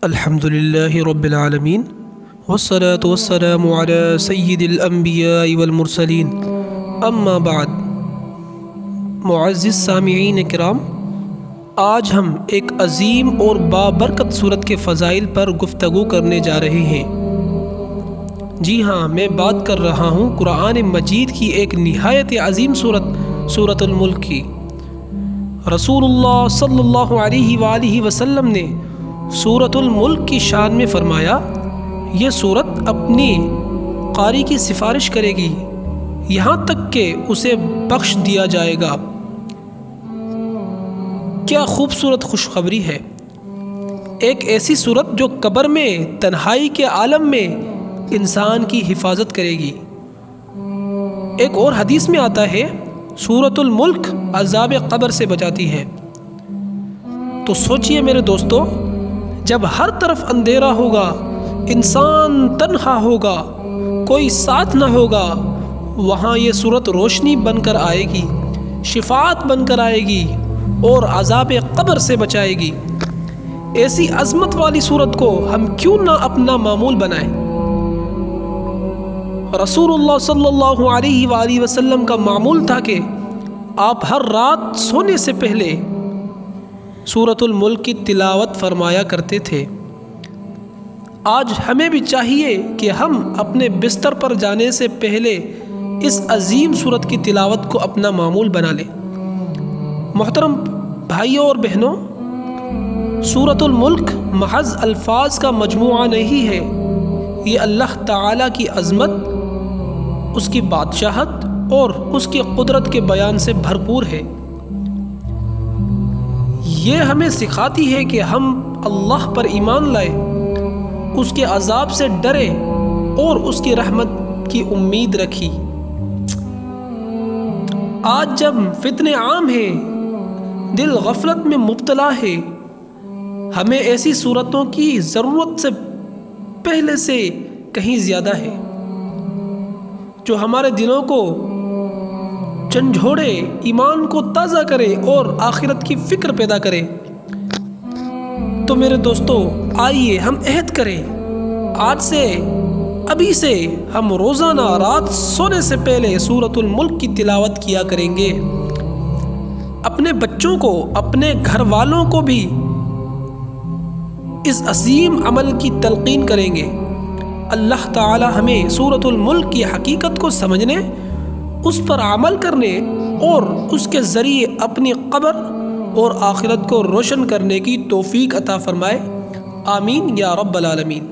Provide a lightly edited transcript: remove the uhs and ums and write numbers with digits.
الحمد للہ رب العالمین والصلاة والسلام علی سید الانبیاء والمرسلین اما بعد۔ معزز سامعین کرام، آج ہم ایک عظیم اور بابرکت سورت کے فضائل پر گفتگو کرنے جا رہے ہیں۔ جی ہاں، میں بات کر رہا ہوں قرآن مجید کی ایک نہایت عظیم سورت الملک کی۔ رسول اللہ صلی اللہ علیہ وآلہ وسلم نے سورت الملک کی شان میں فرمایا، یہ سورت اپنی قاری کی سفارش کرے گی یہاں تک کہ اسے بخش دیا جائے گا۔ کیا خوبصورت خوشخبری ہے! ایک ایسی سورت جو قبر میں تنہائی کے عالم میں انسان کی حفاظت کرے گی۔ ایک اور حدیث میں آتا ہے، سورت الملک عذاب قبر سے بچاتی ہے۔ تو سوچئے میرے دوستو، جب ہر طرف اندھیرا ہوگا، انسان تنہا ہوگا، کوئی ساتھ نہ ہوگا، وہاں یہ سورت روشنی بن کر آئے گی، شفاعت بن کر آئے گی اور عذاب قبر سے بچائے گی۔ ایسی عظمت والی سورت کو ہم کیوں نہ اپنا معمول بنائیں۔ رسول اللہ صلی اللہ علیہ وآلہ وسلم کا معمول تھا کہ آپ ہر رات سونے سے پہلے سورت الملک کی تلاوت فرمایا کرتے تھے۔ آج ہمیں بھی چاہیے کہ ہم اپنے بستر پر جانے سے پہلے اس عظیم سورت کی تلاوت کو اپنا معمول بنا لیں۔ محترم بھائیوں اور بہنوں، سورت الملک محض الفاظ کا مجموعہ نہیں ہے، یہ اللہ تعالیٰ کی عظمت، اس کی بادشاہت اور اس کی قدرت کے بیان سے بھرپور ہے۔ یہ ہمیں سکھاتی ہے کہ ہم اللہ پر ایمان لائیں، اس کے عذاب سے ڈریں اور اس کی رحمت کی امید رکھی۔ آج جب فتنے عام ہیں، دل غفلت میں مبتلا ہے، ہمیں ایسی صورتوں کی ضرورت سے پہلے سے کہیں زیادہ ہے، جو ہمارے دلوں کو جھنجھوڑے، ایمان کو تازہ کرے اور آخرت کی فکر پیدا کرے۔ تو میرے دوستو، آئیے ہم عہد کریں، آج سے، ابھی سے ہم روزانہ رات سونے سے پہلے سورت الملک کی تلاوت کیا کریں گے۔ اپنے بچوں کو، اپنے گھر والوں کو بھی اس عظیم عمل کی تلقین کریں گے۔ اللہ تعالی ہمیں سورت الملک کی حقیقت کو سمجھنے، اس پر عمل کرنے اور اس کے ذریعے اپنی قبر اور آخرت کو روشن کرنے کی توفیق عطا فرمائے۔ آمین یا رب العالمین۔